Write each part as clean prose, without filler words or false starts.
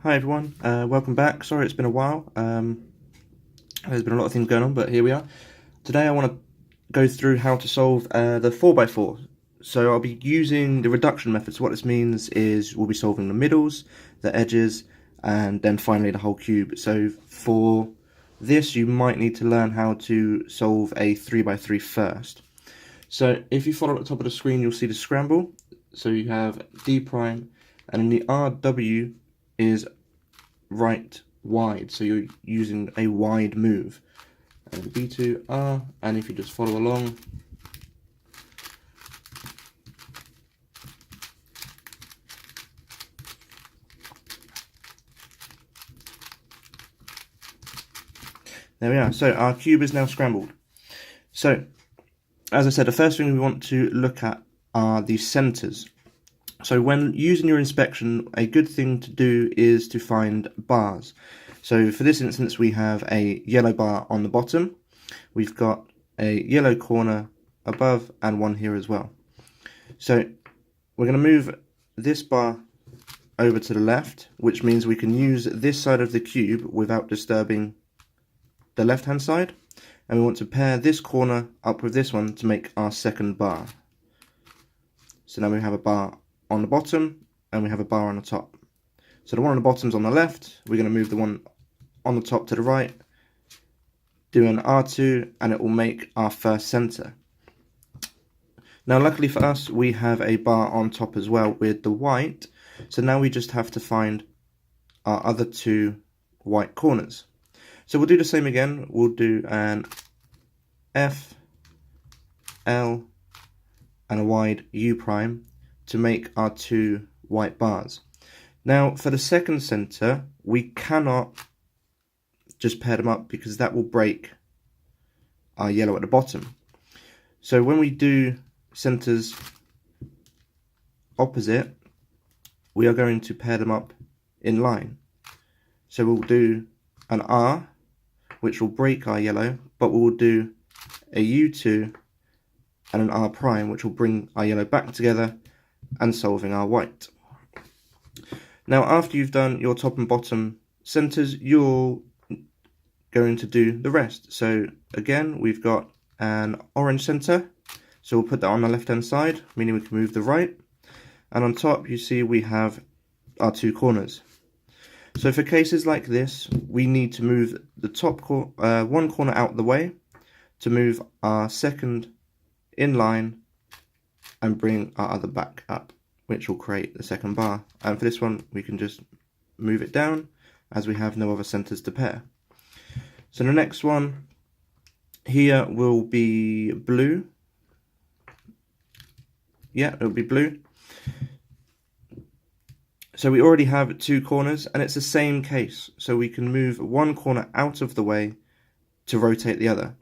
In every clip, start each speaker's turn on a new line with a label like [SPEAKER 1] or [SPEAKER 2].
[SPEAKER 1] Hi everyone, welcome back. Sorry it's been a while. There's been a lot of things going on, but here we are. Today I want to go through how to solve the 4x4. So I'll be using the reduction method. So what this means is we'll be solving the middles, the edges, and then finally the whole cube. So for this you might need to learn how to solve a 3x3 first. So if you follow at the top of the screen you'll see the scramble. So you have D prime, and then the RW is right wide, so you're using a wide move, and B2R, and if you just follow along, there we are. So our cube is now scrambled. So as I said, the first thing we want to look at are the centers. So when using your inspection, a good thing to do is to find bars. So for this instance, we have a yellow bar on the bottom. We've got a yellow corner above and one here as well. So we're going to move this bar over to the left, which means we can use this side of the cube without disturbing the left-hand side. And we want to pair this corner up with this one to make our second bar. So now we have a bar on the bottom and we have a bar on the top. So the one on the bottom's on the left, we're going to move the one on the top to the right, do an R2, and it will make our first center. Now luckily for us we have a bar on top as well with the white, so now we just have to find our other two white corners. So we'll do the same again. We'll do an F, L, and a wide U prime to make our two white bars. Now for the second center, we cannot just pair them up because that will break our yellow at the bottom. So when we do centers opposite, we are going to pair them up in line. So we'll do an R, which will break our yellow, but we will do a U2 and an R prime, which will bring our yellow back together and solving our white. Now after you've done your top and bottom centers, you're going to do the rest. So again, we've got an orange center, so we'll put that on the left hand side, meaning we can move the right, and on top you see we have our two corners. So for cases like this, we need to move the top one corner out of the way to move our second in line and bring our other back up, which will create the second bar. And for this one, we can just move it down as we have no other centers to pair. So the next one here will be blue. Yeah, it'll be blue. So we already have two corners and it's the same case. So we can move one corner out of the way to rotate the other.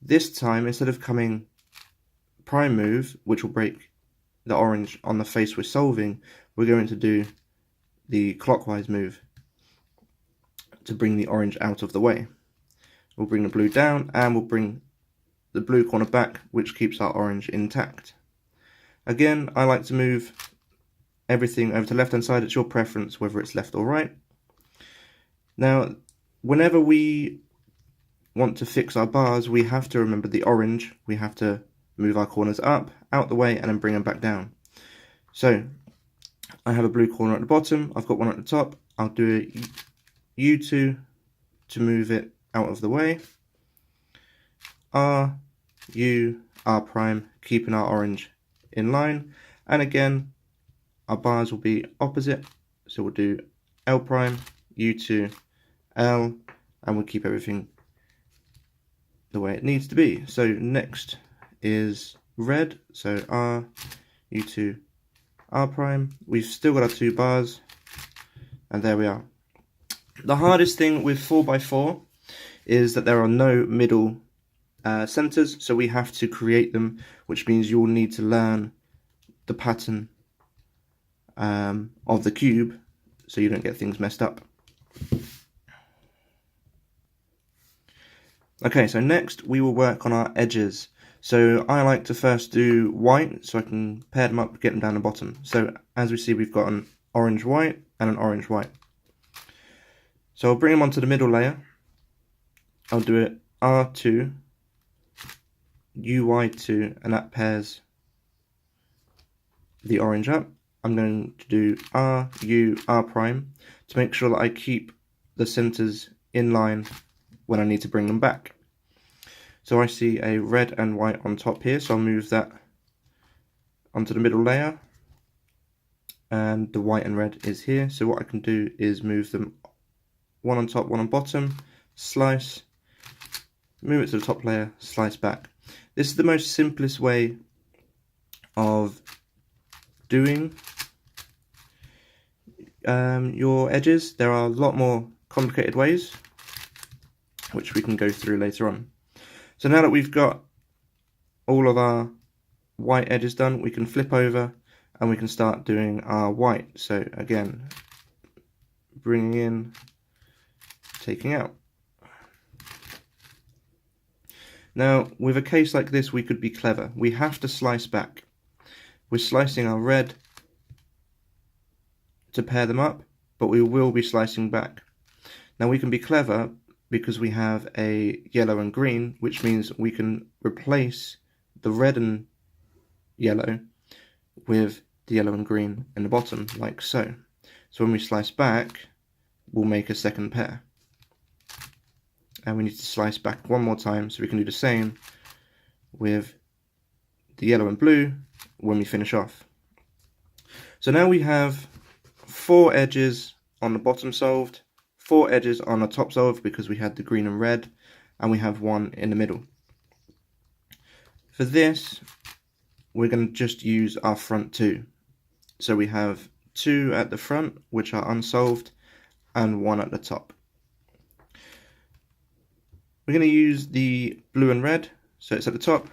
[SPEAKER 1] This time, instead of coming prime move, which will break the orange on the face we're solving, we're going to do the clockwise move to bring the orange out of the way. We'll bring the blue down and we'll bring the blue corner back, which keeps our orange intact. Again, I like to move everything over to the left hand side. It's your preference whether it's left or right. Now whenever we want to fix our bars, we have to remember the orange. We have to move our corners up, out the way, and then bring them back down. So I have a blue corner at the bottom, I've got one at the top. I'll do a U2 to move it out of the way, R, U, R prime, keeping our orange in line, and again our bars will be opposite, so we'll do L prime, U2, L, and we'll keep everything the way it needs to be. So next is red, so R, U2, R prime. We've still got our two bars, and there we are. The hardest thing with 4x4 is that there are no middle centers, so we have to create them, which means you will need to learn the pattern of the cube so you don't get things messed up. Okay, so next we will work on our edges. So I like to first do white so I can pair them up, get them down the bottom. So as we see, we've got an orange white and an orange white. So I'll bring them onto the middle layer. I'll do it R2, UY2, and that pairs the orange up. I'm going to do R, U, R prime to make sure that I keep the centers in line when I need to bring them back. So I see a red and white on top here, so I'll move that onto the middle layer, and the white and red is here. So what I can do is move them one on top, one on bottom, slice, move it to the top layer, slice back. This is the most simplest way of doing your edges. There are a lot more complicated ways, which we can go through later on. So now that we've got all of our white edges done, we can flip over and we can start doing our white. So again, bringing in, taking out. Now with a case like this, we could be clever. We have to slice back. We're slicing our red to pair them up, but we will be slicing back. Now we can be clever because we have a yellow and green, which means we can replace the red and yellow with the yellow and green in the bottom, like so. So when we slice back, we'll make a second pair. And we need to slice back one more time, so we can do the same with the yellow and blue when we finish off. So now we have 4 edges on the bottom solved, 4 edges on the top solved because we had the green and red, and we have 1 in the middle. For this, we're going to just use our front 2. So we have 2 at the front, which are unsolved, and 1 at the top. We're going to use the blue and red, so it's at the top.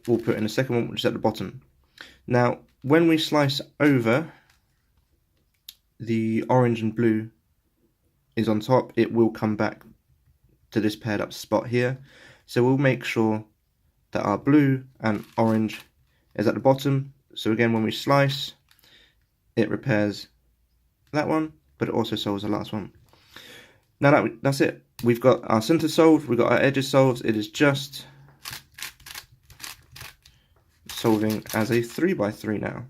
[SPEAKER 1] We'll put in the second one, which is at the bottom. Now, when we slice over, the orange and blue is on top. It will come back to this paired up spot here. So we'll make sure that our blue and orange is at the bottom. So again, when we slice, it repairs that one, but it also solves the last one. Now that's it. We've got our center solved, we've got our edges solved. It is just solving as a 3x3 now.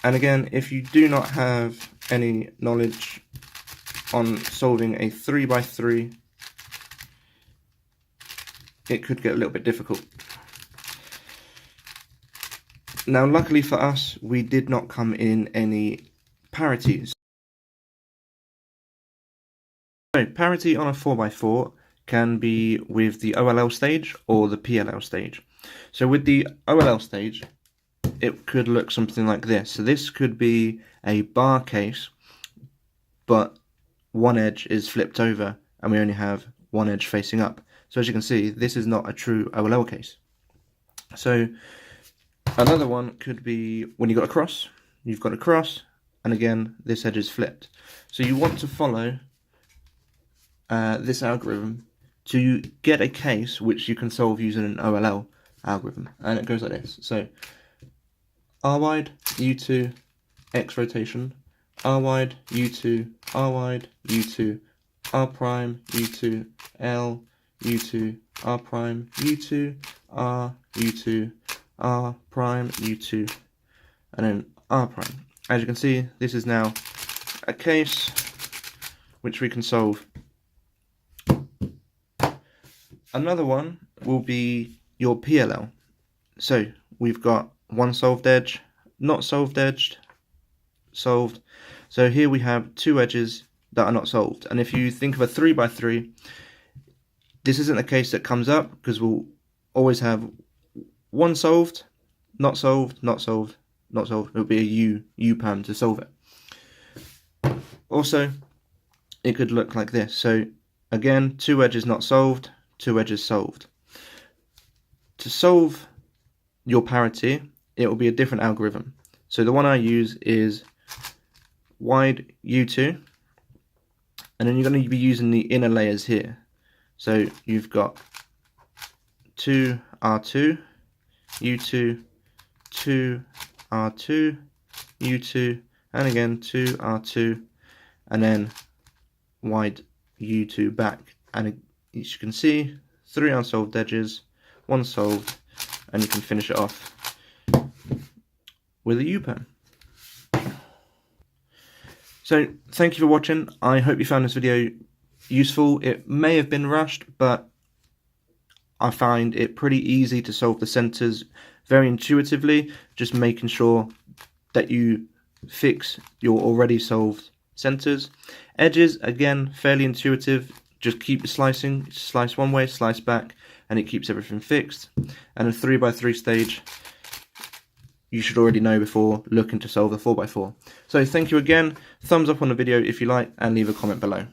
[SPEAKER 1] And again, if you do not have any knowledge on solving a 3x3, it could get a little bit difficult. Now, luckily for us, we did not come in any parities. So, parity on a 4x4 can be with the OLL stage or the PLL stage. So with the OLL stage, it could look something like this. So this could be a bar case, but one edge is flipped over and we only have one edge facing up. So as you can see, this is not a true OLL case. So another one could be when you've got a cross, and again, this edge is flipped. So you want to follow this algorithm to get a case which you can solve using an OLL algorithm. And it goes like this. So R wide, U2, X rotation, R wide, U2, R wide, U2, R prime, U2, L, U2, R prime, U2, R, U2, R prime, U2, and then R prime. As you can see, this is now a case which we can solve. Another one will be your PLL. So we've got one solved edge, not solved edge, solved. So here we have 2 edges that are not solved. And if you think of a 3x3, this isn't a case that comes up because we'll always have one solved, not solved, not solved, not solved. It'll be a U-perm to solve it. Also, it could look like this. So again, 2 edges not solved, 2 edges solved. To solve your parity, it will be a different algorithm. So the one I use is wide U2, and then you're going to be using the inner layers here. So you've got 2R2, U2, 2R2, U2, and again 2R2, and then wide U2 back, and as you can see, 3 unsolved edges, 1 solved, and you can finish it off with a U-pen. So thank you for watching. I hope you found this video useful. It may have been rushed, but I find it pretty easy to solve the centers very intuitively, just making sure that you fix your already solved centers. Edges, again, fairly intuitive. Just keep slicing, slice one way, slice back, and it keeps everything fixed. And a 3x3 stage, you should already know before looking to solve the 4x4. So thank you again. Thumbs up on the video if you like, and leave a comment below.